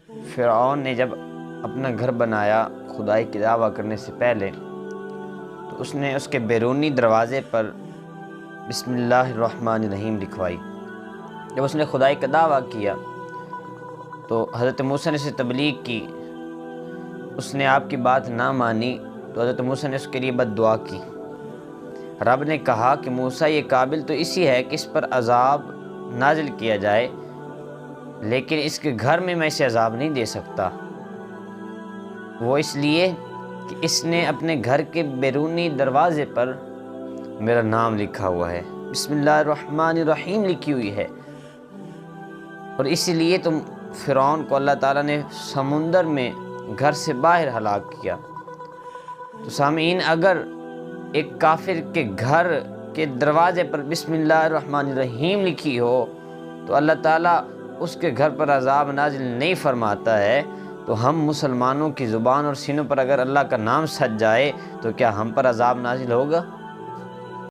فرعون نے جب اپنا گھر بنایا خدائی کی دعویٰ کرنے سے پہلے، تو اس نے اس کے بیرونی دروازے پر بسم اللہ الرحمن الرحیم لکھوائی۔ جب اس نے خدائی کا دعویٰ کیا تو حضرت موسیٰ نے اسے تبلیغ کی، اس نے آپ کی بات نہ مانی تو حضرت موسیٰ نے اس کے لیے بد دعا کی۔ رب نے کہا کہ موسیٰ یہ قابل تو اسی ہے کہ اس پر عذاب نازل کیا جائے، لیکن اس کے گھر میں اسے عذاب نہیں دے سکتا، وہ اس لیے کہ اس نے اپنے گھر کے بیرونی دروازے پر میرا نام لکھا ہوا ہے، بسم اللہ الرحمن الرحیم لکھی ہوئی ہے، اور اسی لیے تم فرعون کو اللہ تعالیٰ نے سمندر میں گھر سے باہر ہلاک کیا۔ تو سامعین، اگر ایک کافر کے گھر کے دروازے پر بسم اللہ الرحمن الرحیم لکھی ہو تو اللہ تعالیٰ اس کے گھر پر عذاب نازل نہیں فرماتا ہے، تو ہم مسلمانوں کی زبان اور سینوں پر اگر اللہ کا نام سج جائے تو کیا ہم پر عذاب نازل ہوگا؟